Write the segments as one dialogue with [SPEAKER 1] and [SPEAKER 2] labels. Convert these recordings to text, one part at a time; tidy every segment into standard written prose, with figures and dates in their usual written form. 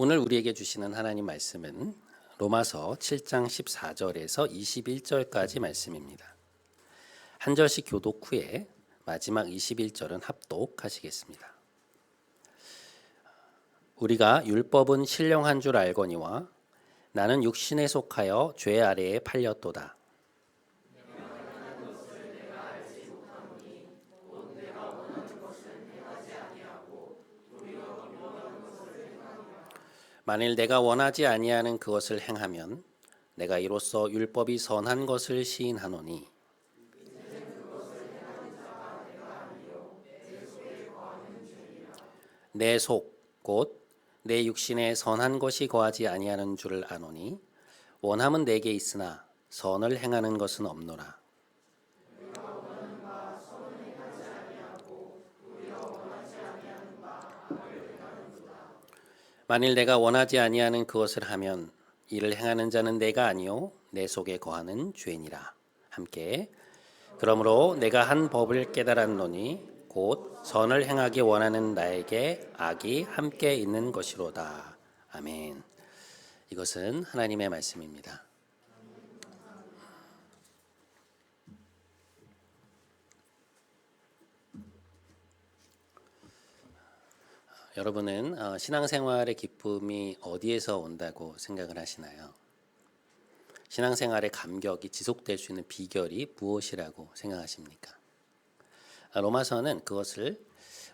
[SPEAKER 1] 오늘 우리에게 주시는 하나님 말씀은 로마서 7장 14절에서 21절까지 말씀입니다. 한 절씩 교독 후에 마지막 21절은 합독하시겠습니다. 우리가 율법은 신령한 줄 알거니와 나는 육신에 속하여 죄 아래에 팔렸도다. 만일 내가 원하지 아니하는 그것을 행하면 내가 이로써 율법이 선한 것을 시인하노니 내 속 곧 내 육신에 선한 것이 거하지 아니하는 줄을 아노니 원함은 내게 있으나 선을 행하는 것은 없노라. 만일 내가 원하지 아니하는 그것을 하면 이를 행하는 자는 내가 아니요 내 속에 거하는 죄니라. 함께 그러므로 내가 한 법을 깨달았노니 곧 선을 행하기 원하는 나에게 악이 함께 있는 것이로다. 아멘. 이것은 하나님의 말씀입니다. 여러분은 신앙생활의 기쁨이 어디에서 온다고 생각을 하시나요? 신앙생활의 감격이 지속될 수 있는 비결이 무엇이라고 생각하십니까? 로마서는 그것을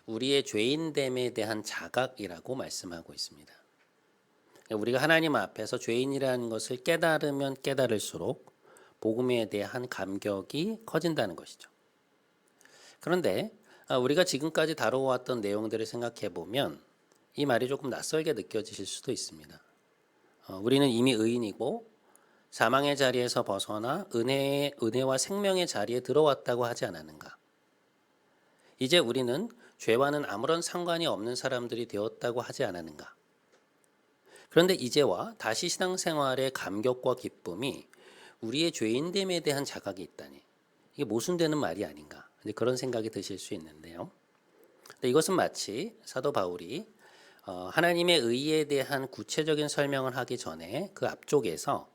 [SPEAKER 1] 우리의 죄인됨에 대한 자각이라고 말씀하고 있습니다. 우리가 하나님 앞에서 죄인이라는 것을 깨달으면 깨달을수록 복음에 대한 감격이 커진다는 것이죠. 그런데 우리가 지금까지 다뤄왔던 내용들을 생각해 보면 이 말이 조금 낯설게 느껴지실 수도 있습니다. 우리는 이미 의인이고 사망의 자리에서 벗어나 은혜와 생명의 자리에 들어왔다고 하지 않았는가? 이제 우리는 죄와는 아무런 상관이 없는 사람들이 되었다고 하지 않았는가? 그런데 이제와 다시 신앙생활의 감격과 기쁨이 우리의 죄인됨에 대한 자각이 있다니 이게 모순되는 말이 아닌가? 그런 생각이 드실 수 있는데요. 근데 이것은 마치 사도 바울이 하나님의 의에 대한 구체적인 설명을 하기 전에 그 앞쪽에서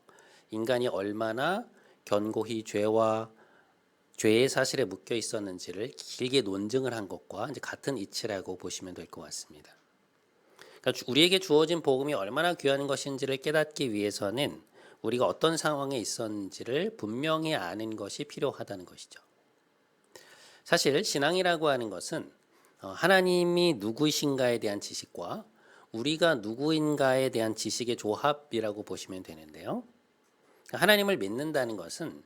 [SPEAKER 1] 인간이 얼마나 견고히 죄의 사실에 묶여 있었는지를 길게 논증을 한 것과 이제 같은 이치라고 보시면 될 것 같습니다. 그러니까 우리에게 주어진 복음이 얼마나 귀한 것인지를 깨닫기 위해서는 우리가 어떤 상황에 있었는지를 분명히 아는 것이 필요하다는 것이죠. 사실 신앙이라고 하는 것은 하나님이 누구이신가에 대한 지식과 우리가 누구인가에 대한 지식의 조합이라고 보시면 되는데요. 하나님을 믿는다는 것은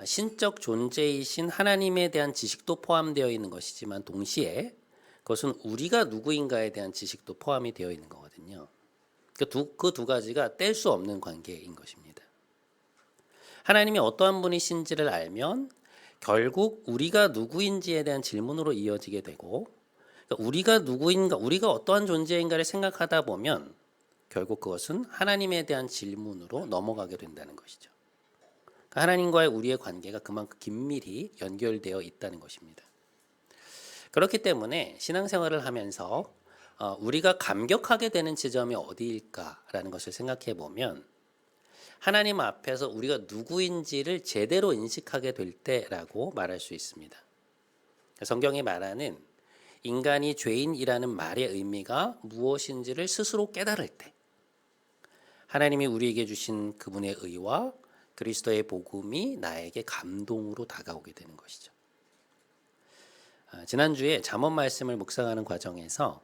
[SPEAKER 1] 신적 존재이신 하나님에 대한 지식도 포함되어 있는 것이지만 동시에 그것은 우리가 누구인가에 대한 지식도 포함이 되어 있는 거거든요. 그 두 가지가 뗄 수 없는 관계인 것입니다. 하나님이 어떠한 분이신지를 알면 결국 우리가 누구인지에 대한 질문으로 이어지게 되고 그러니까 우리가 누구인가, 우리가 어떠한 존재인가를 생각하다 보면 결국 그것은 하나님에 대한 질문으로 넘어가게 된다는 것이죠. 그러니까 하나님과의 우리의 관계가 그만큼 긴밀히 연결되어 있다는 것입니다. 그렇기 때문에 신앙생활을 하면서 우리가 감격하게 되는 지점이 어디일까라는 것을 생각해 보면 하나님 앞에서 우리가 누구인지를 제대로 인식하게 될 때라고 말할 수 있습니다. 성경이 말하는 인간이 죄인이라는 말의 의미가 무엇인지를 스스로 깨달을 때 하나님이 우리에게 주신 그분의 의와 그리스도의 복음이 나에게 감동으로 다가오게 되는 것이죠. 지난주에 잠언 말씀을 묵상하는 과정에서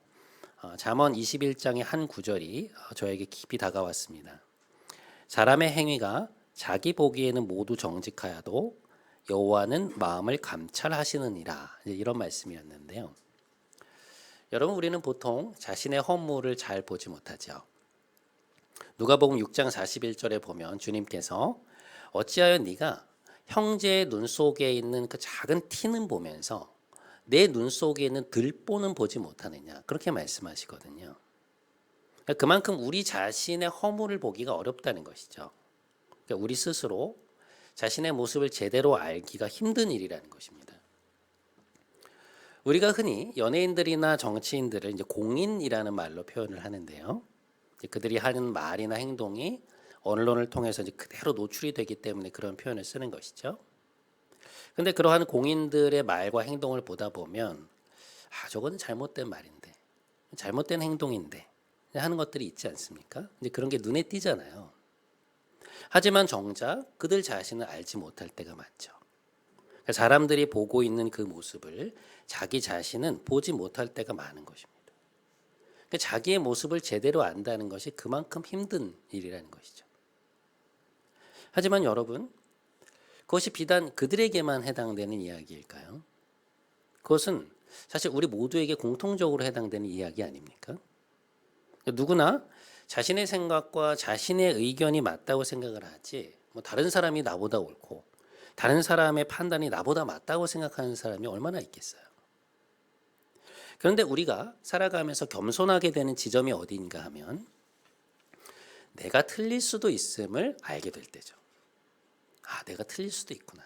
[SPEAKER 1] 잠언 21장의 한 구절이 저에게 깊이 다가왔습니다. 사람의 행위가 자기 보기에는 모두 정직하여도 여호와는 마음을 감찰하시느니라 이런 말씀이었는데요. 여러분 우리는 보통 자신의 허물을 잘 보지 못하죠. 누가복음 6장 41절에 보면 주님께서 어찌하여 네가 형제의 눈 속에 있는 그 작은 티는 보면서 내 눈 속에 있는 들보는 보지 못하느냐 그렇게 말씀하시거든요. 그만큼 우리 자신의 허물을 보기가 어렵다는 것이죠. 그러니까 우리 스스로 자신의 모습을 제대로 알기가 힘든 일이라는 것입니다. 우리가 흔히 연예인들이나 정치인들을 이제 공인이라는 말로 표현을 하는데요. 그들이 하는 말이나 행동이 언론을 통해서 이제 그대로 노출이 되기 때문에 그런 표현을 쓰는 것이죠. 근데 그러한 공인들의 말과 행동을 보다 보면 저건 잘못된 말인데, 잘못된 행동인데 하는 것들이 있지 않습니까? 이제 그런 게 눈에 띄잖아요. 하지만 정작 그들 자신은 알지 못할 때가 많죠. 그러니까 사람들이 보고 있는 그 모습을 자기 자신은 보지 못할 때가 많은 것입니다. 그러니까 자기의 모습을 제대로 안다는 것이 그만큼 힘든 일이라는 것이죠. 하지만 여러분, 그것이 비단 그들에게만 해당되는 이야기일까요? 그것은 사실 우리 모두에게 공통적으로 해당되는 이야기 아닙니까? 누구나 자신의 생각과 자신의 의견이 맞다고 생각을 하지, 다른 사람이 나보다 옳고 다른 사람의 판단이 나보다 맞다고 생각하는 사람이 얼마나 있겠어요. 그런데 우리가 살아가면서 겸손하게 되는 지점이 어디인가 하면 내가 틀릴 수도 있음을 알게 될 때죠. 내가 틀릴 수도 있구나.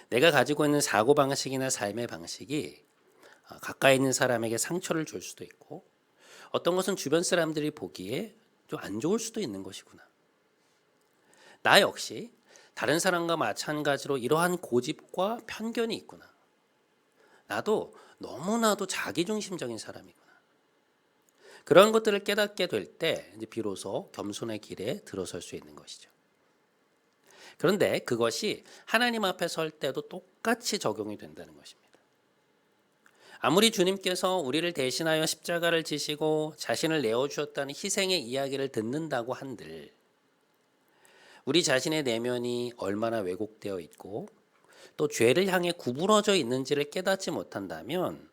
[SPEAKER 1] 내가 가지고 있는 사고방식이나 삶의 방식이 가까이 있는 사람에게 상처를 줄 수도 있고 어떤 것은 주변 사람들이 보기에 좀 안 좋을 수도 있는 것이구나. 나 역시 다른 사람과 마찬가지로 이러한 고집과 편견이 있구나. 나도 너무나도 자기중심적인 사람이구나. 그런 것들을 깨닫게 될 때 이제 비로소 겸손의 길에 들어설 수 있는 것이죠. 그런데 그것이 하나님 앞에 설 때도 똑같이 적용이 된다는 것입니다. 아무리 주님께서 우리를 대신하여 십자가를 지시고 자신을 내어주셨다는 희생의 이야기를 듣는다고 한들 우리 자신의 내면이 얼마나 왜곡되어 있고 또 죄를 향해 구부러져 있는지를 깨닫지 못한다면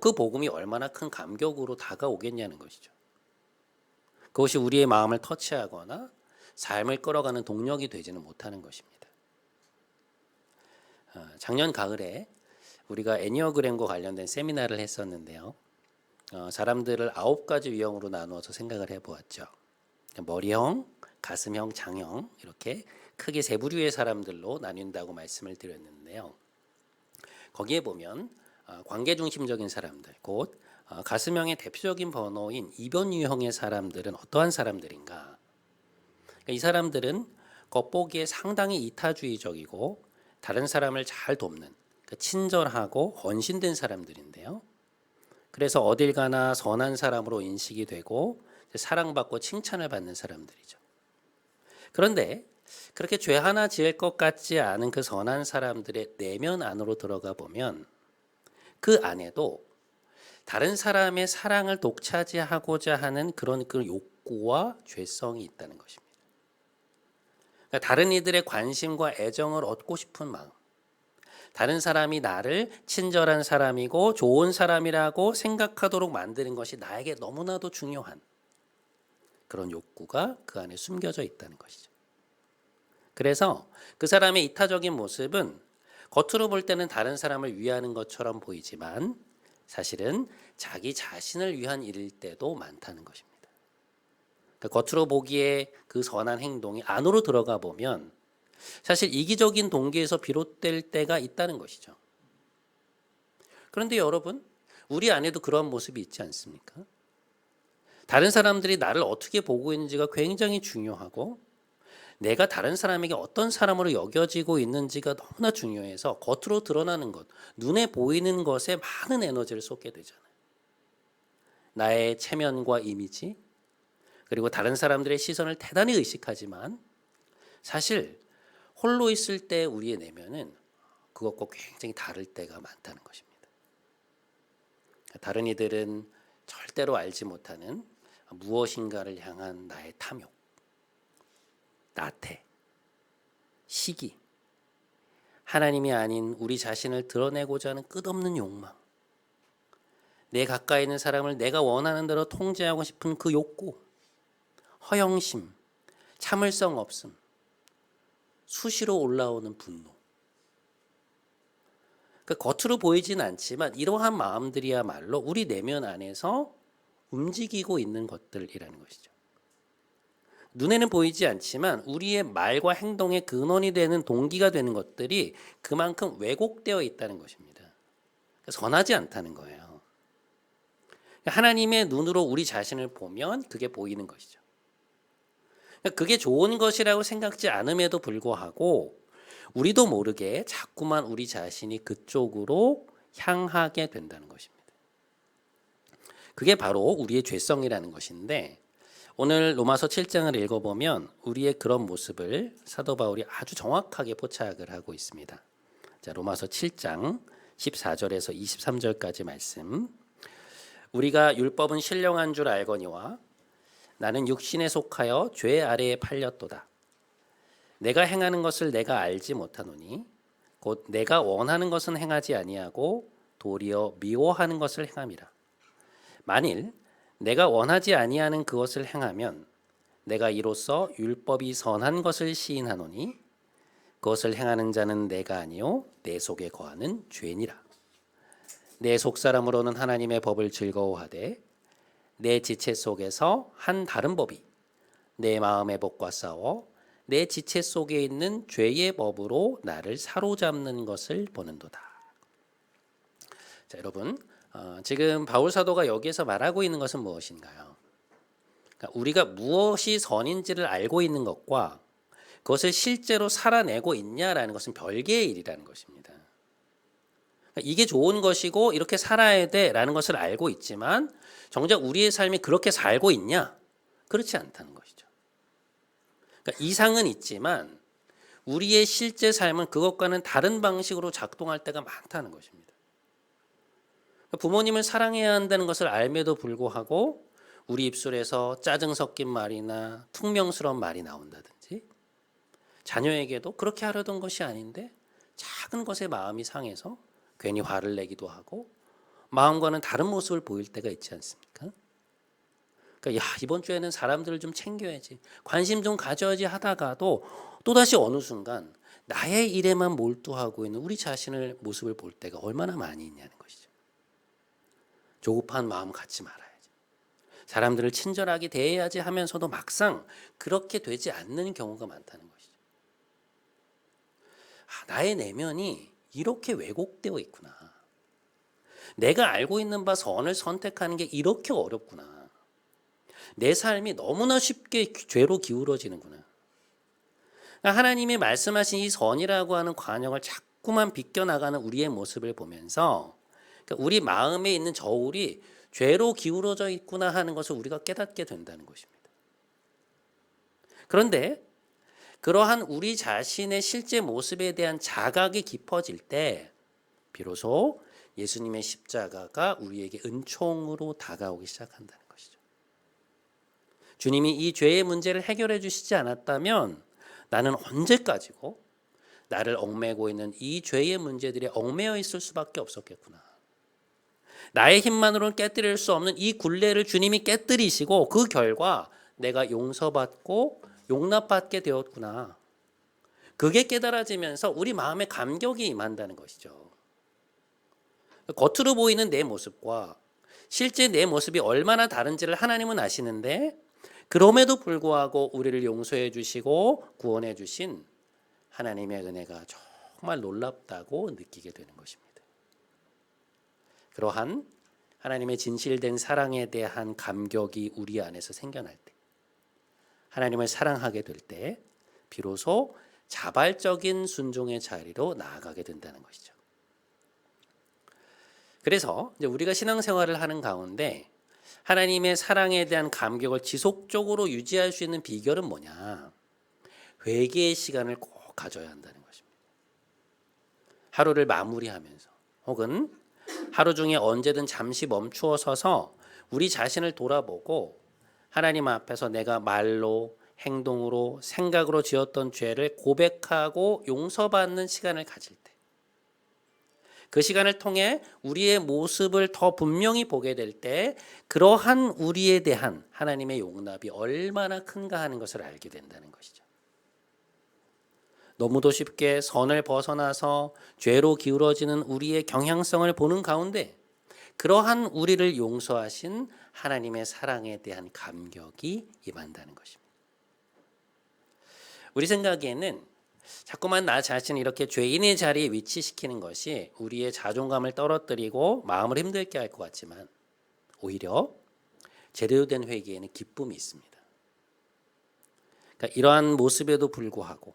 [SPEAKER 1] 그 복음이 얼마나 큰 감격으로 다가오겠냐는 것이죠. 그것이 우리의 마음을 터치하거나 삶을 끌어가는 동력이 되지는 못하는 것입니다. 작년 가을에 우리가 애니어그램과 관련된 세미나를 했었는데요. 사람들을 9가지 유형으로 나누어서 생각을 해보았죠. 머리형, 가슴형, 장형 이렇게 크게 세 부류의 사람들로 나뉜다고 말씀을 드렸는데요. 거기에 보면 관계중심적인 사람들, 곧 가슴형의 대표적인 번호인 이변 유형의 사람들은 어떠한 사람들인가? 이 사람들은 겉보기에 상당히 이타주의적이고 다른 사람을 잘 돕는 친절하고 헌신된 사람들인데요. 그래서 어딜 가나 선한 사람으로 인식이 되고 사랑받고 칭찬을 받는 사람들이죠. 그런데 그렇게 죄 하나 지을 것 같지 않은 그 선한 사람들의 내면 안으로 들어가 보면 그 안에도 다른 사람의 사랑을 독차지하고자 하는 그런 그 욕구와 죄성이 있다는 것입니다. 그러니까 다른 이들의 관심과 애정을 얻고 싶은 마음, 다른 사람이 나를 친절한 사람이고 좋은 사람이라고 생각하도록 만드는 것이 나에게 너무나도 중요한 그런 욕구가 그 안에 숨겨져 있다는 것이죠. 그래서 그 사람의 이타적인 모습은 겉으로 볼 때는 다른 사람을 위하는 것처럼 보이지만 사실은 자기 자신을 위한 일일 때도 많다는 것입니다. 그러니까 겉으로 보기에 그 선한 행동이 안으로 들어가 보면 사실 이기적인 동기에서 비롯될 때가 있다는 것이죠. 그런데 여러분, 우리 안에도 그런 모습이 있지 않습니까? 다른 사람들이 나를 어떻게 보고 있는지가 굉장히 중요하고 내가 다른 사람에게 어떤 사람으로 여겨지고 있는지가 너무나 중요해서 겉으로 드러나는 것, 눈에 보이는 것에 많은 에너지를 쏟게 되잖아요. 나의 체면과 이미지, 그리고 다른 사람들의 시선을 대단히 의식하지만 사실 홀로 있을 때 우리의 내면은 그것과 굉장히 다를 때가 많다는 것입니다. 다른 이들은 절대로 알지 못하는 무엇인가를 향한 나의 탐욕, 나태, 시기, 하나님이 아닌 우리 자신을 드러내고자 하는 끝없는 욕망, 내 가까이 있는 사람을 내가 원하는 대로 통제하고 싶은 그 욕구, 허영심, 참을성 없음, 수시로 올라오는 분노. 그러니까 겉으로 보이진 않지만 이러한 마음들이야말로 우리 내면 안에서 움직이고 있는 것들이라는 것이죠. 눈에는 보이지 않지만 우리의 말과 행동의 근원이 되는 동기가 되는 것들이 그만큼 왜곡되어 있다는 것입니다. 선하지 않다는 거예요. 하나님의 눈으로 우리 자신을 보면 그게 보이는 것이죠. 그게 좋은 것이라고 생각지 않음에도 불구하고 우리도 모르게 자꾸만 우리 자신이 그쪽으로 향하게 된다는 것입니다. 그게 바로 우리의 죄성이라는 것인데, 오늘 로마서 7장을 읽어보면 우리의 그런 모습을 사도 바울이 아주 정확하게 포착을 하고 있습니다. 자, 로마서 7장 14절에서 23절까지 말씀. 우리가 율법은 신령한 줄 알거니와 나는 육신에 속하여 죄 아래에 팔렸도다. 내가 행하는 것을 내가 알지 못하노니 곧 내가 원하는 것은 행하지 아니하고 도리어 미워하는 것을 행함이라. 만일 내가 원하지 아니하는 그것을 행하면 내가 이로써 율법이 선한 것을 시인하노니 그것을 행하는 자는 내가 아니요 내 속에 거하는 죄니라. 내 속사람으로는 하나님의 법을 즐거워하되 내 지체 속에서 한 다른 법이 내 마음의 법과 싸워 내 지체 속에 있는 죄의 법으로 나를 사로잡는 것을 보는도다. 자, 여러분, 지금 바울 사도가 여기에서 말하고 있는 것은 무엇인가요? 그러니까 우리가 무엇이 선인지를 알고 있는 것과 그것을 실제로 살아내고 있냐라는 것은 별개의 일이라는 것입니다. 그러니까 이게 좋은 것이고 이렇게 살아야 돼라는 것을 알고 있지만 정작 우리의 삶이 그렇게 살고 있냐? 그렇지 않다는 것이죠. 그러니까 이상은 있지만 우리의 실제 삶은 그것과는 다른 방식으로 작동할 때가 많다는 것입니다. 부모님을 사랑해야 한다는 것을 알매도 불구하고 우리 입술에서 짜증 섞인 말이나 퉁명스러운 말이 나온다든지, 자녀에게도 그렇게 하려던 것이 아닌데 작은 것에 마음이 상해서 괜히 화를 내기도 하고 마음과는 다른 모습을 보일 때가 있지 않습니까? 그러니까 이번 주에는 사람들을 좀 챙겨야지, 관심 좀 가져야지 하다가도 또다시 어느 순간 나의 일에만 몰두하고 있는 우리 자신의 모습을 볼 때가 얼마나 많이 있냐는 것이죠. 조급한 마음 갖지 말아야지, 사람들을 친절하게 대해야지 하면서도 막상 그렇게 되지 않는 경우가 많다는 것이죠. 나의 내면이 이렇게 왜곡되어 있구나. 내가 알고 있는 바 선을 선택하는 게 이렇게 어렵구나. 내 삶이 너무나 쉽게 죄로 기울어지는구나. 하나님이 말씀하신 이 선이라고 하는 관역을 자꾸만 비껴나가는 우리의 모습을 보면서 우리 마음에 있는 저울이 죄로 기울어져 있구나 하는 것을 우리가 깨닫게 된다는 것입니다. 그런데 그러한 우리 자신의 실제 모습에 대한 자각이 깊어질 때 비로소 예수님의 십자가가 우리에게 은총으로 다가오기 시작한다는 것이죠. 주님이 이 죄의 문제를 해결해 주시지 않았다면 나는 언제까지고 나를 얽매고 있는 이 죄의 문제들에 얽매여 있을 수밖에 없었겠구나. 나의 힘만으로는 깨뜨릴 수 없는 이 굴레를 주님이 깨뜨리시고 그 결과 내가 용서받고 용납받게 되었구나. 그게 깨달아지면서 우리 마음에 감격이 임한다는 것이죠. 겉으로 보이는 내 모습과 실제 내 모습이 얼마나 다른지를 하나님은 아시는데 그럼에도 불구하고 우리를 용서해 주시고 구원해 주신 하나님의 은혜가 정말 놀랍다고 느끼게 되는 것입니다. 그러한 하나님의 진실된 사랑에 대한 감격이 우리 안에서 생겨날 때, 하나님을 사랑하게 될 때 비로소 자발적인 순종의 자리로 나아가게 된다는 것이죠. 그래서 이제 우리가 신앙생활을 하는 가운데 하나님의 사랑에 대한 감격을 지속적으로 유지할 수 있는 비결은 뭐냐? 회개의 시간을 꼭 가져야 한다는 것입니다. 하루를 마무리하면서 혹은 하루 중에 언제든 잠시 멈추어 서서 우리 자신을 돌아보고 하나님 앞에서 내가 말로, 행동으로, 생각으로 지었던 죄를 고백하고 용서받는 시간을 가질 때, 그 시간을 통해 우리의 모습을 더 분명히 보게 될 때 그러한 우리에 대한 하나님의 용납이 얼마나 큰가 하는 것을 알게 된다는 것이죠. 너무도 쉽게 선을 벗어나서 죄로 기울어지는 우리의 경향성을 보는 가운데 그러한 우리를 용서하신 하나님의 사랑에 대한 감격이 임한다는 것입니다. 우리 생각에는 자꾸만 나 자신을 이렇게 죄인의 자리에 위치시키는 것이 우리의 자존감을 떨어뜨리고 마음을 힘들게 할 것 같지만 오히려 제대로 된 회개에는 기쁨이 있습니다. 그러니까 이러한 모습에도 불구하고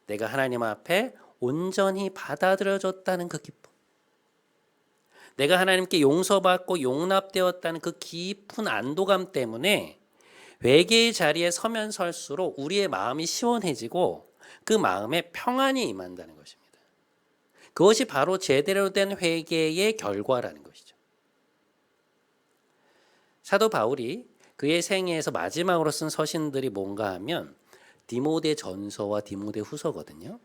[SPEAKER 1] 내가 하나님 앞에 온전히 받아들여졌다는 그 기쁨, 내가 하나님께 용서받고 용납되었다는 그 깊은 안도감 때문에 회개의 자리에 서면 설수록 우리의 마음이 시원해지고 그 마음에 평안이 임한다는 것입니다. 그것이 바로 제대로 된 회개의 결과라는 것이죠. 사도 바울이 그의 생애에서 마지막으로 쓴 서신들이 뭔가 하면 디모데 전서와 디모데 후서거든요.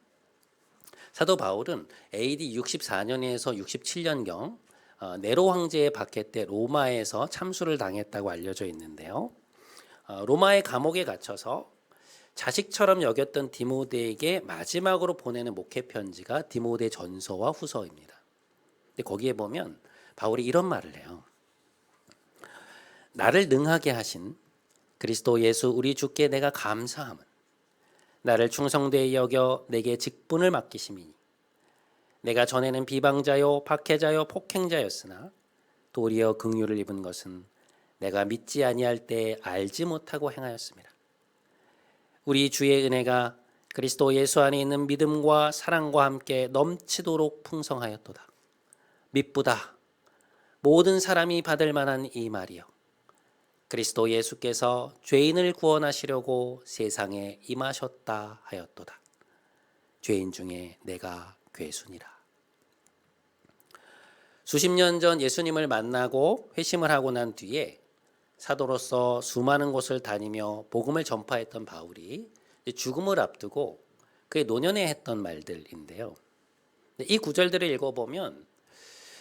[SPEAKER 1] 사도 바울은 AD 64년에서 67년경 네로 황제의 박해 때 로마에서 참수를 당했다고 알려져 있는데요. 로마의 감옥에 갇혀서 자식처럼 여겼던 디모데에게 마지막으로 보내는 목회 편지가 디모데 전서와 후서입니다. 근데 거기에 보면 바울이 이런 말을 해요. 나를 능하게 하신 그리스도 예수 우리 주께 내가 감사함은 나를 충성되이 여겨 내게 직분을 맡기심이니 내가 전에는 비방자요 박해자요 폭행자였으나 도리어 긍휼을 입은 것은 내가 믿지 아니할 때 알지 못하고 행하였습니다. 우리 주의 은혜가 그리스도 예수 안에 있는 믿음과 사랑과 함께 넘치도록 풍성하였도다. 미쁘다. 모든 사람이 받을 만한 이 말이여. 그리스도 예수께서 죄인을 구원하시려고 세상에 임하셨다 하였도다. 죄인 중에 내가 괴순이라. 수십 년 전 예수님을 만나고 회심을 하고 난 뒤에 사도로서 수많은 곳을 다니며 복음을 전파했던 바울이 죽음을 앞두고 그의 노년에 했던 말들인데요. 이 구절들을 읽어보면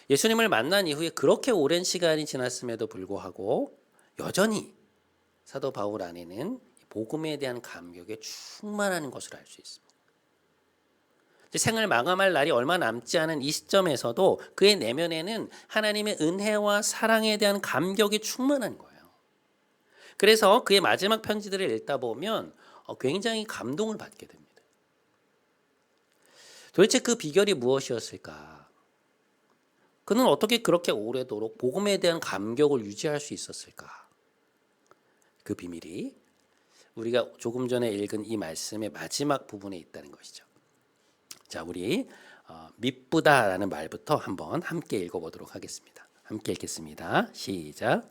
[SPEAKER 1] 예수님을 만난 이후에 그렇게 오랜 시간이 지났음에도 불구하고 여전히 사도 바울 안에는 복음에 대한 감격에 충만한 것을 알 수 있습니다. 생을 마감할 날이 얼마 남지 않은 이 시점에서도 그의 내면에는 하나님의 은혜와 사랑에 대한 감격이 충만한 거예요. 그래서 그의 마지막 편지들을 읽다 보면 굉장히 감동을 받게 됩니다. 도대체 그 비결이 무엇이었을까? 그는 어떻게 그렇게 오래도록 복음에 대한 감격을 유지할 수 있었을까? 그 비밀이 우리가 조금 전에 읽은 이 말씀의 마지막 부분에 있다는 것이죠. 자, 우리 미쁘다라는 말부터 한번 함께 읽어보도록 하겠습니다. 함께 읽겠습니다. 시작.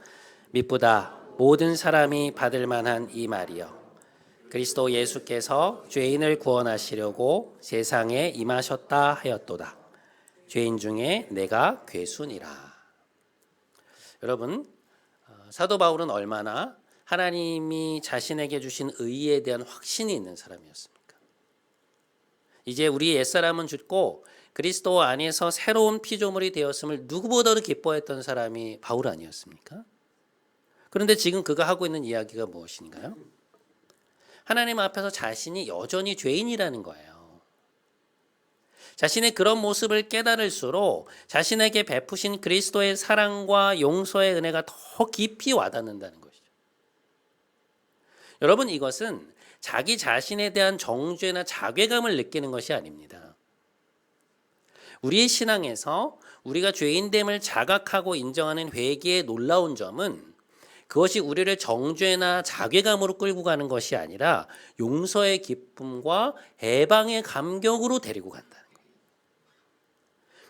[SPEAKER 1] 미쁘다. 모든 사람이 받을 만한 이 말이여. 그리스도 예수께서 죄인을 구원하시려고 세상에 임하셨다 하였도다. 죄인 중에 내가 괴순이라. 여러분, 사도 바울은 얼마나 하나님이 자신에게 주신 의에 대한 확신이 있는 사람이었습니까? 이제 우리 옛사람은 죽고 그리스도 안에서 새로운 피조물이 되었음을 누구보다도 기뻐했던 사람이 바울 아니었습니까? 그런데 지금 그가 하고 있는 이야기가 무엇인가요? 하나님 앞에서 자신이 여전히 죄인이라는 거예요. 자신의 그런 모습을 깨달을수록 자신에게 베푸신 그리스도의 사랑과 용서의 은혜가 더 깊이 와닿는다는 것이죠. 여러분, 이것은 자기 자신에 대한 정죄나 자괴감을 느끼는 것이 아닙니다. 우리의 신앙에서 우리가 죄인됨을 자각하고 인정하는 회개의 놀라운 점은 그것이 우리를 정죄나 자괴감으로 끌고 가는 것이 아니라 용서의 기쁨과 해방의 감격으로 데리고 간다는 거예요.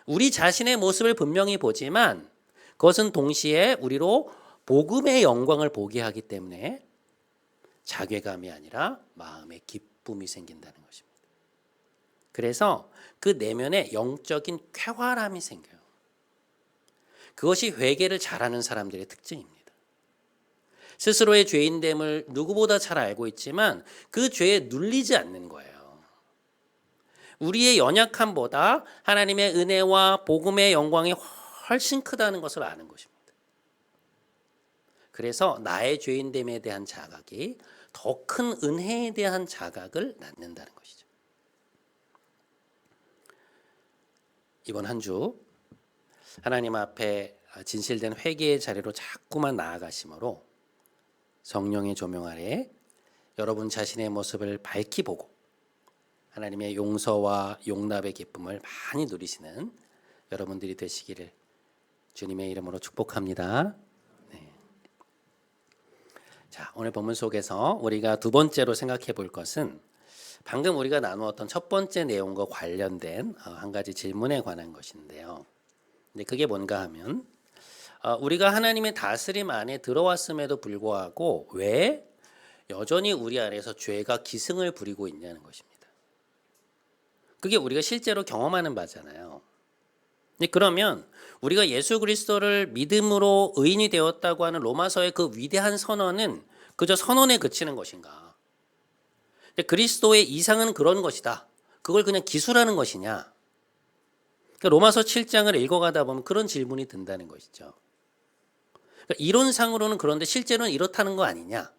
[SPEAKER 1] 우리 자신의 모습을 분명히 보지만 그것은 동시에 우리로 복음의 영광을 보게 하기 때문에 자괴감이 아니라 마음의 기쁨이 생긴다는 것입니다. 그래서 그 내면에 영적인 쾌활함이 생겨요. 그것이 회개를 잘하는 사람들의 특징입니다. 스스로의 죄인됨을 누구보다 잘 알고 있지만 그 죄에 눌리지 않는 거예요. 우리의 연약함보다 하나님의 은혜와 복음의 영광이 훨씬 크다는 것을 아는 것입니다. 그래서 나의 죄인됨에 대한 자각이 더 큰 은혜에 대한 자각을 낳는다는 것이죠. 이번 한 주 하나님 앞에 진실된 회개의 자리로 자꾸만 나아가심으로 성령의 조명 아래 여러분 자신의 모습을 밝히 보고 하나님의 용서와 용납의 기쁨을 많이 누리시는 여러분들이 되시기를 주님의 이름으로 축복합니다. 자, 오늘 본문 속에서 우리가 두 번째로 생각해 볼 것은 방금 우리가 나누었던 첫 번째 내용과 관련된 한 가지 질문에 관한 것인데요. 근데 그게 뭔가 하면 우리가 하나님의 다스림 안에 들어왔음에도 불구하고 왜 여전히 우리 안에서 죄가 기승을 부리고 있냐는 것입니다. 그게 우리가 실제로 경험하는 바잖아요. 그러면 우리가 예수 그리스도를 믿음으로 의인이 되었다고 하는 로마서의 그 위대한 선언은 그저 선언에 그치는 것인가? 그리스도의 이상은 그런 것이다. 그걸 그냥 기술하는 것이냐? 로마서 7장을 읽어가다 보면 그런 질문이 든다는 것이죠. 이론상으로는 그런데 실제로는 이렇다는 거 아니냐?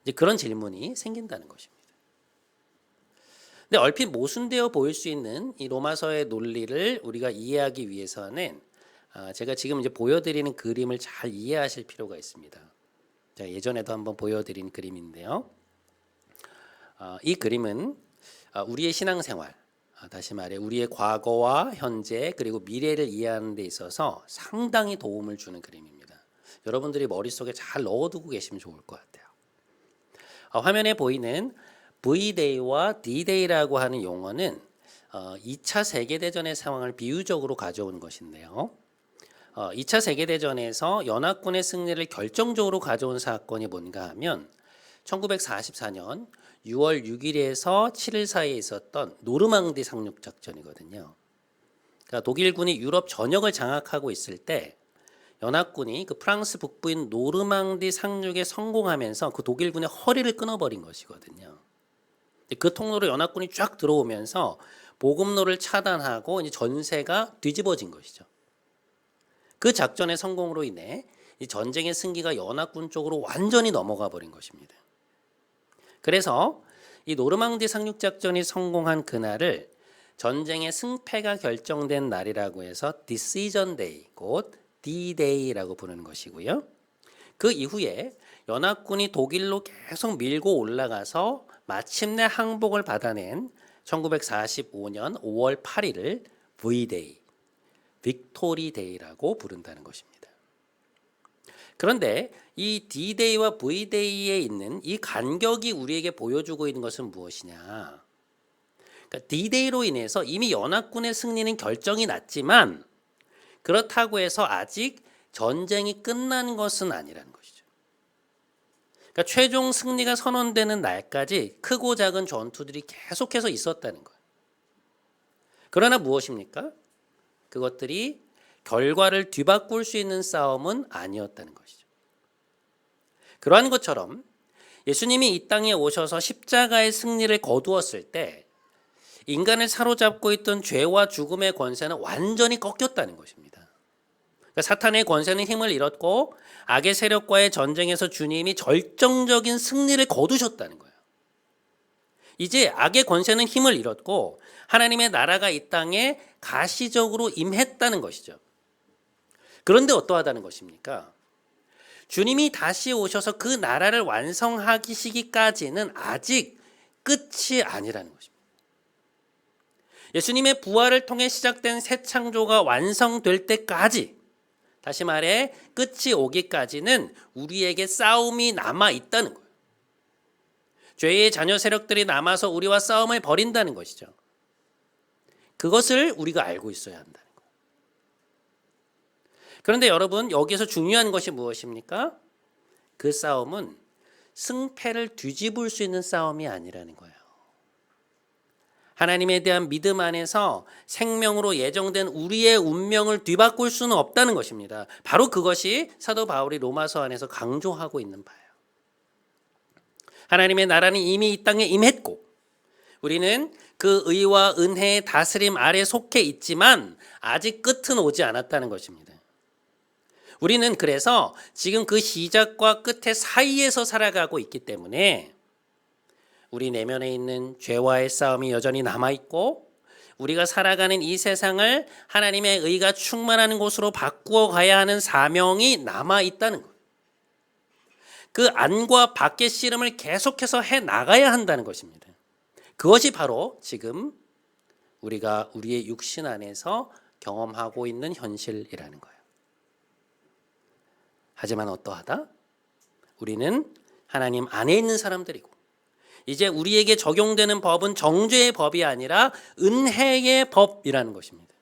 [SPEAKER 1] 이제 그런 질문이 생긴다는 것입니다. 근데 얼핏 모순되어 보일 수 있는 이 로마서의 논리를 우리가 이해하기 위해서는 제가 지금 이제 보여드리는 그림을 잘 이해하실 필요가 있습니다. 제가 예전에도 한번 보여드린 그림인데요. 이 그림은 우리의 신앙생활, 다시 말해 우리의 과거와 현재 그리고 미래를 이해하는 데 있어서 상당히 도움을 주는 그림입니다. 여러분들이 머릿속에 잘 넣어두고 계시면 좋을 것 같아요. 화면에 보이는 V-Day와 D-Day라고 하는 용어는 2차 세계대전의 상황을 비유적으로 가져온 것인데요. 2차 세계대전에서 연합군의 승리를 결정적으로 가져온 사건이 뭔가 하면 1944년 6월 6일에서 7일 사이에 있었던 노르망디 상륙작전이거든요. 그러니까 독일군이 유럽 전역을 장악하고 있을 때 연합군이 그 프랑스 북부인 노르망디 상륙에 성공하면서 그 독일군의 허리를 끊어버린 것이거든요. 그 통로로 연합군이 쫙 들어오면서 보급로를 차단하고 이제 전세가 뒤집어진 것이죠. 그 작전의 성공으로 인해 이 전쟁의 승기가 연합군 쪽으로 완전히 넘어가 버린 것입니다. 그래서 이 노르망디 상륙 작전이 성공한 그날을 전쟁의 승패가 결정된 날이라고 해서 Decision Day, 곧 D-Day라고 부르는 것이고요. 그 이후에 연합군이 독일로 계속 밀고 올라가서 마침내 항복을 받아낸 1945년 5월 8일을 V-Day, 빅토리 데이라고 부른다는 것입니다. 그런데 이 D-Day와 V-Day에 있는 이 간격이 우리에게 보여주고 있는 것은 무엇이냐? 그러니까 D-Day로 인해서 이미 연합군의 승리는 결정이 났지만 그렇다고 해서 아직 전쟁이 끝난 것은 아니라는 것이죠. 그러니까 최종 승리가 선언되는 날까지 크고 작은 전투들이 계속해서 있었다는 거예요. 그러나 무엇입니까? 그것들이 결과를 뒤바꿀 수 있는 싸움은 아니었다는 것이죠. 그러한 것처럼 예수님이 이 땅에 오셔서 십자가의 승리를 거두었을 때 인간을 사로잡고 있던 죄와 죽음의 권세는 완전히 꺾였다는 것입니다. 그러니까 사탄의 권세는 힘을 잃었고 악의 세력과의 전쟁에서 주님이 절정적인 승리를 거두셨다는 거예요. 이제 악의 권세는 힘을 잃었고 하나님의 나라가 이 땅에 가시적으로 임했다는 것이죠. 그런데 어떠하다는 것입니까? 주님이 다시 오셔서 그 나라를 완성하시기까지는 아직 끝이 아니라는 것입니다. 예수님의 부활을 통해 시작된 새 창조가 완성될 때까지, 다시 말해 끝이 오기까지는 우리에게 싸움이 남아 있다는 거예요. 죄의 자녀 세력들이 남아서 우리와 싸움을 벌인다는 것이죠. 그것을 우리가 알고 있어야 한다는 거예요. 그런데 여러분, 여기서 중요한 것이 무엇입니까? 그 싸움은 승패를 뒤집을 수 있는 싸움이 아니라는 거예요. 하나님에 대한 믿음 안에서 생명으로 예정된 우리의 운명을 뒤바꿀 수는 없다는 것입니다. 바로 그것이 사도 바울이 로마서 안에서 강조하고 있는 바예요. 하나님의 나라는 이미 이 땅에 임했고 우리는 그 의와 은혜의 다스림 아래 속해 있지만 아직 끝은 오지 않았다는 것입니다. 우리는 그래서 지금 그 시작과 끝의 사이에서 살아가고 있기 때문에 우리 내면에 있는 죄와의 싸움이 여전히 남아있고 우리가 살아가는 이 세상을 하나님의 의가 충만하는 곳으로 바꾸어 가야 하는 사명이 남아있다는 것. 그 안과 밖의 씨름을 계속해서 해나가야 한다는 것입니다. 그것이 바로 지금 우리가 우리의 육신 안에서 경험하고 있는 현실이라는 거예요. 하지만 어떠하다? 우리는 하나님 안에 있는 사람들이고, 이제 우리에게 적용되는 법은 정죄의 법이 아니라 은혜의 법이라는 것입니다.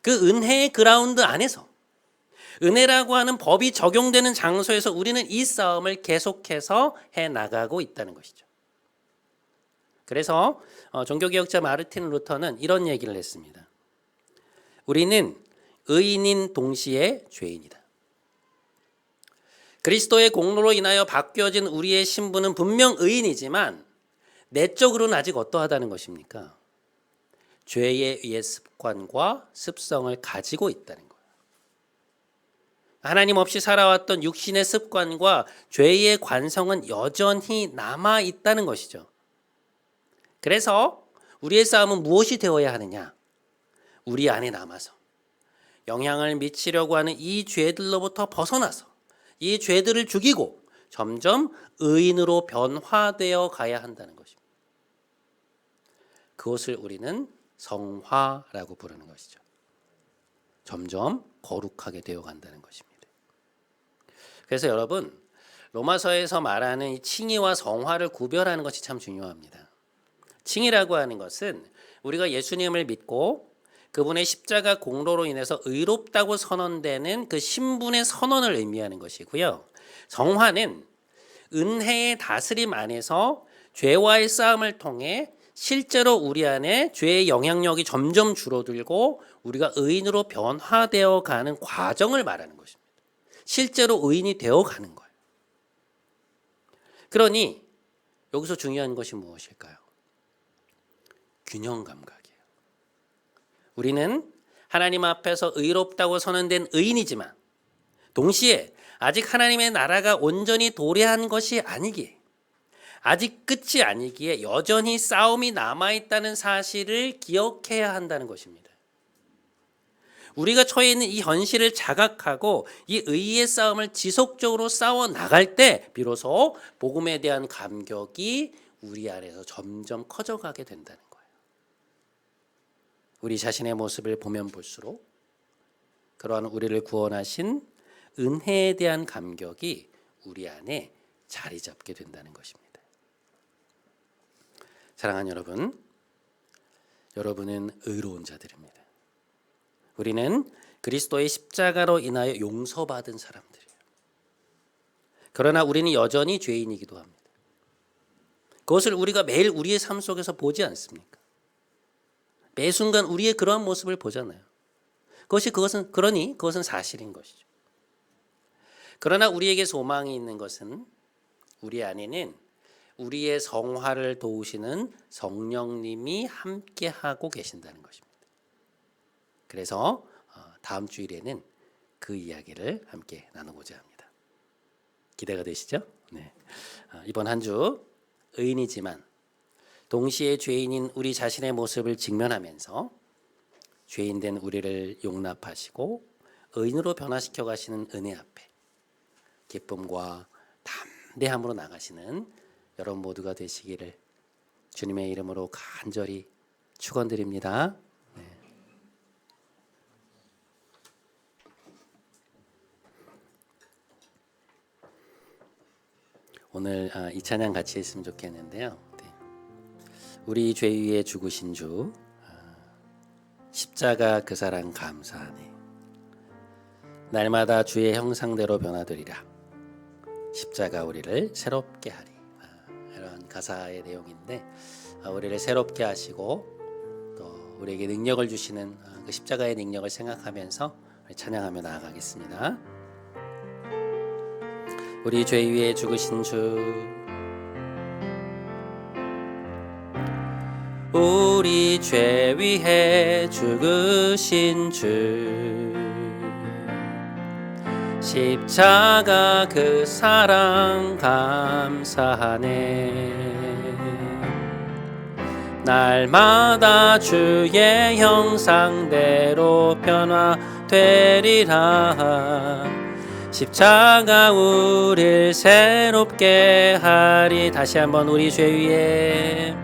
[SPEAKER 1] 그 은혜의 그라운드 안에서, 은혜라고 하는 법이 적용되는 장소에서 우리는 이 싸움을 계속해서 해나가고 있다는 것이죠. 그래서 종교개혁자 마르틴 루터는 이런 얘기를 했습니다. 우리는 의인인 동시에 죄인이다. 그리스도의 공로로 인하여 바뀌어진 우리의 신분은 분명 의인이지만 내적으로는 아직 어떠하다는 것입니까? 죄의 의의 습관과 습성을 가지고 있다는 거예요. 하나님 없이 살아왔던 육신의 습관과 죄의 관성은 여전히 남아 있다는 것이죠. 그래서 우리의 싸움은 무엇이 되어야 하느냐? 우리 안에 남아서 영향을 미치려고 하는 이 죄들로부터 벗어나서 이 죄들을 죽이고 점점 의인으로 변화되어 가야 한다는 것입니다. 그것을 우리는 성화라고 부르는 것이죠. 점점 거룩하게 되어 간다는 것입니다. 그래서 여러분, 로마서에서 말하는 이 칭의와 성화를 구별하는 것이 참 중요합니다. 칭의라고 하는 것은 우리가 예수님을 믿고 그분의 십자가 공로로 인해서 의롭다고 선언되는 그 신분의 선언을 의미하는 것이고요. 성화는 은혜의 다스림 안에서 죄와의 싸움을 통해 실제로 우리 안에 죄의 영향력이 점점 줄어들고 우리가 의인으로 변화되어 가는 과정을 말하는 것입니다. 실제로 의인이 되어 가는 거예요. 그러니 여기서 중요한 것이 무엇일까요? 균형 감각이에요. 우리는 하나님 앞에서 의롭다고 선언된 의인이지만 동시에 아직 하나님의 나라가 온전히 도래한 것이 아니기에, 아직 끝이 아니기에 여전히 싸움이 남아있다는 사실을 기억해야 한다는 것입니다. 우리가 처해 있는 이 현실을 자각하고 이 의의 싸움을 지속적으로 싸워 나갈 때 비로소 복음에 대한 감격이 우리 안에서 점점 커져가게 된다는 거예요. 우리 자신의 모습을 보면 볼수록 그러한 우리를 구원하신 은혜에 대한 감격이 우리 안에 자리 잡게 된다는 것입니다. 사랑하는 여러분, 여러분은 의로운 자들입니다. 우리는 그리스도의 십자가로 인하여 용서받은 사람들이에요. 그러나 우리는 여전히 죄인이기도 합니다. 그것을 우리가 매일 우리의 삶 속에서 보지 않습니까? 매 순간 우리의 그러한 모습을 보잖아요. 그것은 사실인 것이죠. 그러나 우리에게 소망이 있는 것은 우리 안에는 우리의 성화를 도우시는 성령님이 함께하고 계신다는 것입니다. 그래서 다음 주일에는 그 이야기를 함께 나누고자 합니다. 기대가 되시죠? 네. 이번 한 주 의인이지만 동시에 죄인인 우리 자신의 모습을 직면하면서 죄인된 우리를 용납하시고 의인으로 변화시켜 가시는 은혜 앞에 기쁨과 담대함으로 나가시는 여러분 모두가 되시기를 주님의 이름으로 간절히 축원드립니다. 네. 오늘 이 찬양 같이 했으면 좋겠는데요. 네. 우리 죄 위에 죽으신 주 십자가 그 사랑 감사하네. 날마다 주의 형상대로 변화되리라. 십자가 우리를 새롭게 하리. 이런 가사의 내용인데 우리를 새롭게 하시고 또 우리에게 능력을 주시는 그 십자가의 능력을 생각하면서 찬양하며 나아가겠습니다. 우리 죄 위에 죽으신 주, 우리 죄 위에 죽으신 주, 십자가 그 사랑 감사하네. 날마다 주의 형상대로 변화되리라. 십자가 우릴 새롭게 하리. 다시 한번 우리 죄 위에,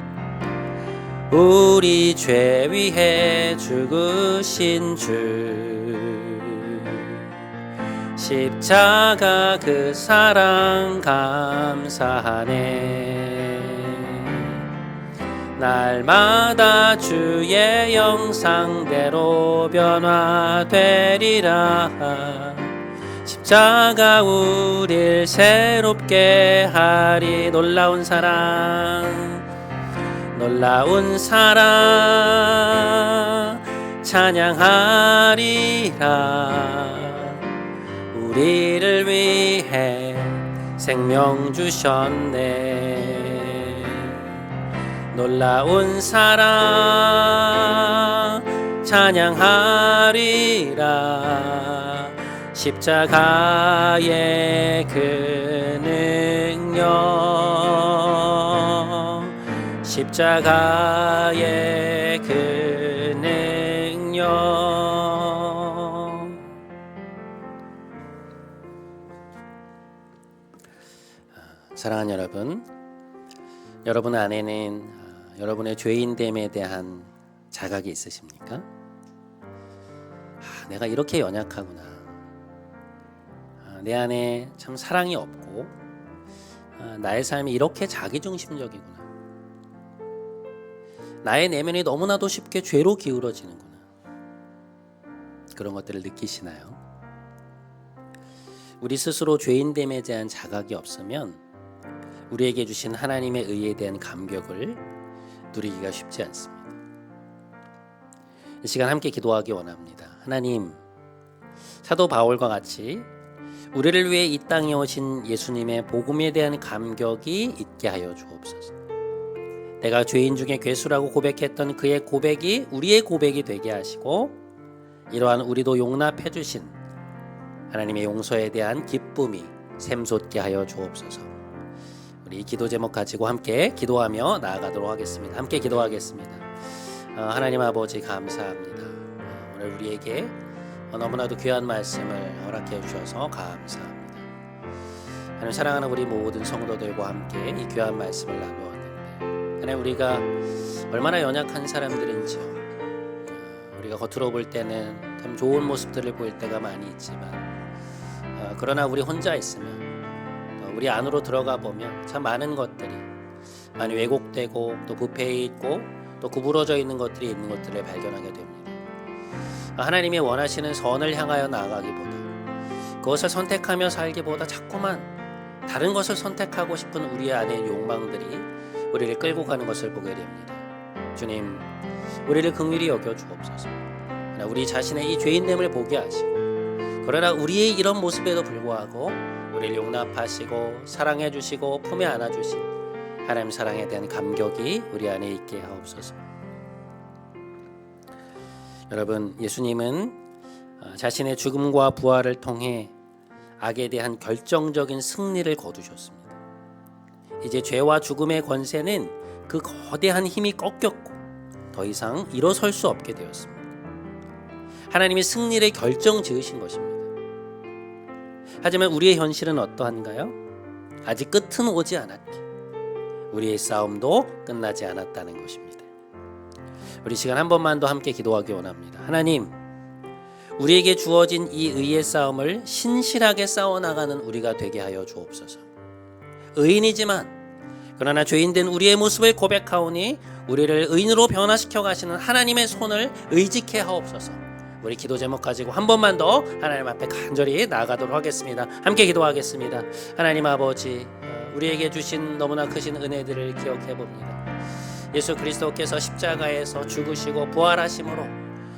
[SPEAKER 1] 우리 죄 위에 죽으신 주, 십자가 그 사랑 감사하네. 날마다 주의 형상대로 변화되리라. 십자가 우릴 새롭게 하리. 놀라운 사랑, 놀라운 사랑 찬양하리라. 우리를 위해 생명 주셨네. 놀라운 사랑 찬양하리라. 십자가의 그 능력, 십자가의 그 능력. 사랑하는 여러분, 여러분 안에는 여러분의 죄인됨에 대한 자각이 있으십니까? 내가 이렇게 연약하구나. 내 안에 참 사랑이 없고 나의 삶이 이렇게 자기중심적이구나. 나의 내면이 너무나도 쉽게 죄로 기울어지는구나. 그런 것들을 느끼시나요? 우리 스스로 죄인됨에 대한 자각이 없으면 우리에게 주신 하나님의 의에 대한 감격을 누리기가 쉽지 않습니다. 이 시간 함께 기도하기 원합니다. 하나님, 사도 바울과 같이 우리를 위해 이 땅에 오신 예수님의 복음에 대한 감격이 있게 하여 주옵소서. 내가 죄인 중에 괴수라고 고백했던 그의 고백이 우리의 고백이 되게 하시고, 이러한 우리도 용납해 주신 하나님의 용서에 대한 기쁨이 샘솟게 하여 주옵소서. 우리 기도 제목 가지고 함께 기도하며 나아가도록 하겠습니다. 함께 기도하겠습니다. 하나님 아버지 감사합니다. 오늘 우리에게 너무나도 귀한 말씀을 허락해 주셔서 감사합니다. 하나님, 사랑하는 우리 모든 성도들과 함께 이 귀한 말씀을 나누었는데, 하나님, 우리가 얼마나 연약한 사람들인지요. 우리가 겉으로 볼 때는 참 좋은 모습들을 보일 때가 많이 있지만, 그러나 우리 혼자 있으면, 우리 안으로 들어가 보면 참 많은 것들이 많이 왜곡되고 또 부패해 있고 또 구부러져 있는 것들이 있는 것들을 발견하게 됩니다. 하나님이 원하시는 선을 향하여 나아가기보다, 그것을 선택하며 살기보다 자꾸만 다른 것을 선택하고 싶은 우리 안의 욕망들이 우리를 끌고 가는 것을 보게 됩니다. 주님, 우리를 긍휼히 여겨 주옵소서. 우리 자신의 이 죄인됨을 보게 하시고, 그러나 우리의 이런 모습에도 불구하고 우리를 용납하시고 사랑해 주시고 품에 안아 주신 하나님 사랑에 대한 감격이 우리 안에 있게 하옵소서. 여러분, 예수님은 자신의 죽음과 부활을 통해 악에 대한 결정적인 승리를 거두셨습니다. 이제 죄와 죽음의 권세는 그 거대한 힘이 꺾였고 더 이상 일어설 수 없게 되었습니다. 하나님이 승리를 결정 지으신 것입니다. 하지만 우리의 현실은 어떠한가요? 아직 끝은 오지 않았기, 우리의 싸움도 끝나지 않았다는 것입니다. 우리 시간 한 번만 더 함께 기도하기 원합니다. 하나님, 우리에게 주어진 이 의의 싸움을 신실하게 싸워나가는 우리가 되게 하여 주옵소서. 의인이지만 그러나 죄인된 우리의 모습을 고백하오니 우리를 의인으로 변화시켜 가시는 하나님의 손을 의지케 하옵소서. 우리 기도 제목 가지고 한 번만 더 하나님 앞에 간절히 나아가도록 하겠습니다. 함께 기도하겠습니다. 하나님 아버지, 우리에게 주신 너무나 크신 은혜들을 기억해 봅니다. 예수 그리스도께서 십자가에서 죽으시고 부활하심으로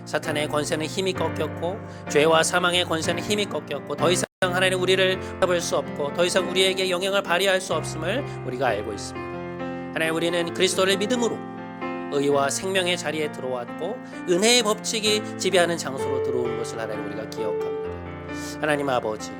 [SPEAKER 1] 사탄의 권세는 힘이 꺾였고 죄와 사망의 권세는 힘이 꺾였고 더 이상 하나님 우리를 잡을 수 없고 더 이상 우리에게 영향을 발휘할 수 없음을 우리가 알고 있습니다. 하나님, 우리는 그리스도를 믿음으로 의와 생명의 자리에 들어왔고 은혜의 법칙이 지배하는 장소로 들어온 것을 하나님 우리가 기억합니다. 하나님 아버지,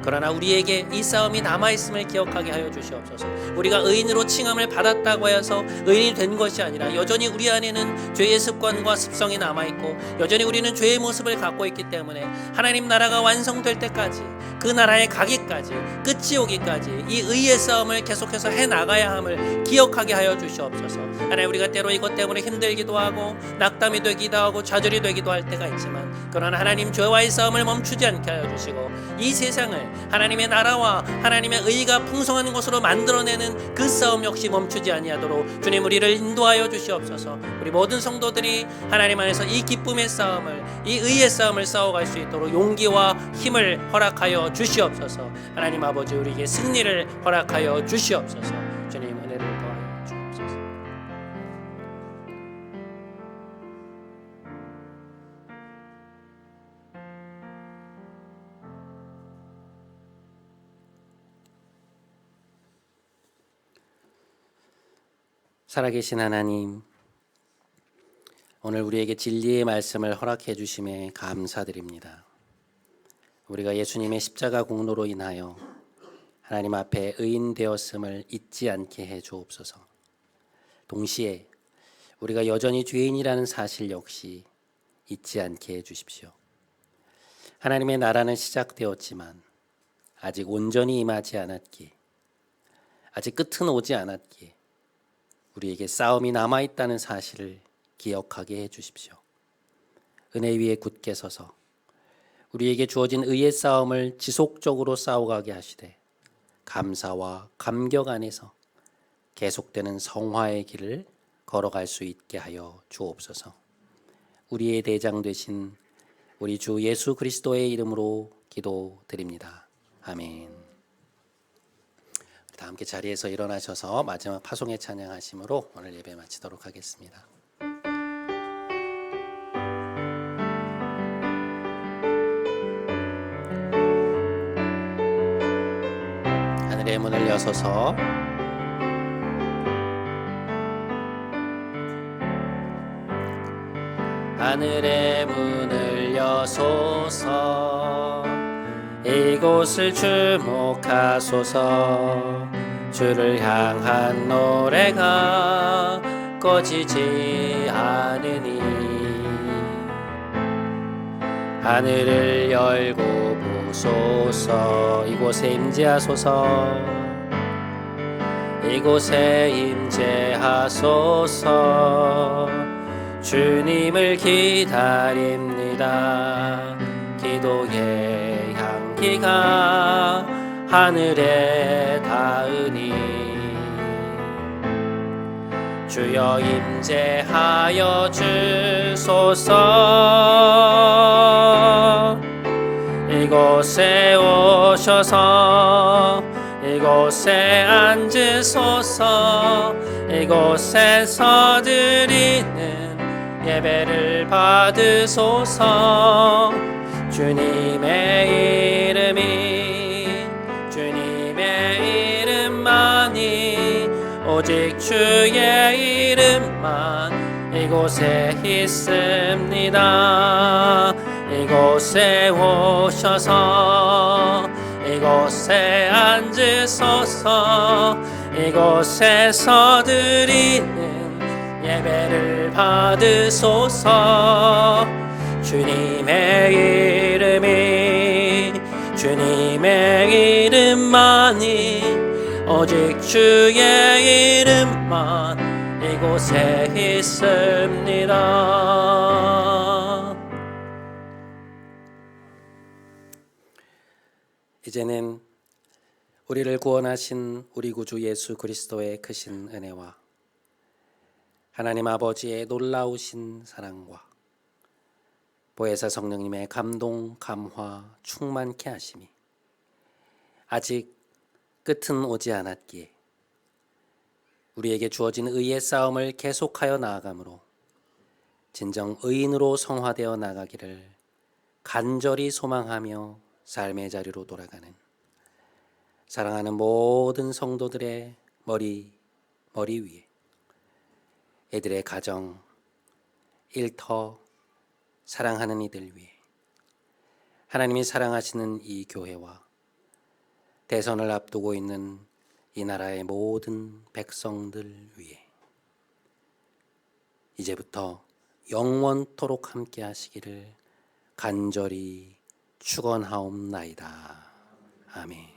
[SPEAKER 1] 그러나 우리에게 이 싸움이 남아있음을 기억하게 하여 주시옵소서. 우리가 의인으로 칭함을 받았다고 해서 의인이 된 것이 아니라 여전히 우리 안에는 죄의 습관과 습성이 남아있고 여전히 우리는 죄의 모습을 갖고 있기 때문에 하나님 나라가 완성될 때까지, 그 나라에 가기까지, 끝이 오기까지 이 의의 싸움을 계속해서 해나가야 함을 기억하게 하여 주시옵소서. 하나님, 우리가 때로 이것 때문에 힘들기도 하고 낙담이 되기도 하고 좌절이 되기도 할 때가 있지만, 그러나 하나님, 죄와의 싸움을 멈추지 않게 하여 주시고 이 세상을 하나님의 나라와 하나님의 의가 풍성한 곳으로 만들어내는 그 싸움 역시 멈추지 아니하도록 주님 우리를 인도하여 주시옵소서. 우리 모든 성도들이 하나님 안에서 이 기쁨의 싸움을, 이 의의 싸움을 싸워갈 수 있도록 용기와 힘을 허락하여 주시옵소서. 하나님 아버지, 우리에게 승리를 허락하여 주시옵소서. 주님, 은혜를 더하여 주옵소서. 살아계신 하나님, 오늘 우리에게 진리의 말씀을 허락해 주심에 감사드립니다. 우리가 예수님의 십자가 공로로 인하여 하나님 앞에 의인 되었음을 잊지 않게 해 주옵소서. 동시에 우리가 여전히 죄인이라는 사실 역시 잊지 않게 해 주십시오. 하나님의 나라는 시작되었지만 아직 온전히 임하지 않았기에, 아직 끝은 오지 않았기에 우리에게 싸움이 남아있다는 사실을 기억하게 해 주십시오. 은혜 위에 굳게 서서 우리에게 주어진 의의 싸움을 지속적으로 싸워가게 하시되 감사와 감격 안에서 계속되는 성화의 길을 걸어갈 수 있게 하여 주옵소서. 우리의 대장 되신 우리 주 예수 그리스도의 이름으로 기도드립니다. 아멘. 다 함께 자리에서 일어나셔서 마지막 파송의 찬양하심으로 오늘 예배 마치도록 하겠습니다. 하늘의 문을 여소서, 하늘의 문을 여소서, 이곳을 주목하소서. 주를 향한 노래가 꺼지지 않으니 하늘을 열고 보소서. 이곳에 임재하소서, 이곳에 임재하소서. 주님을 기다립니다. 기도의 향기가 하늘에 닿으니 주여 임재하여 주소서. 이곳에 오셔서 이곳에 앉으소서. 이곳에서 드리는 예배를 받으소서. 주님의 이름만이, 오직 주의 이름만 이곳에 있습니다. 이곳에 오셔서 이곳에 앉으소서. 이곳에서 드리는 예배를 받으소서. 주님의 이름만이, 오직 주의 이름만 이곳에 있습니다. 이제는 우리를 구원하신 우리 구주 예수 그리스도의 크신 은혜와 하나님 아버지의 놀라우신 사랑과 보혜사 성령님의 감동, 감화 충만케 하심이 아직 끝은 오지 않았기에 우리에게 주어진 의의 싸움을 계속하여 나아가므로 진정 의인으로 성화되어 나가기를 간절히 소망하며 삶의 자리로 돌아가는 사랑하는 모든 성도들의 머리 위에, 애들의 가정, 일터, 사랑하는 이들 위해 하나님이 사랑하시는 이 교회와 대선을 앞두고 있는 이 나라의 모든 백성들 위해 이제부터 영원토록 함께 하시기를 간절히 축원하옵나이다. 아멘.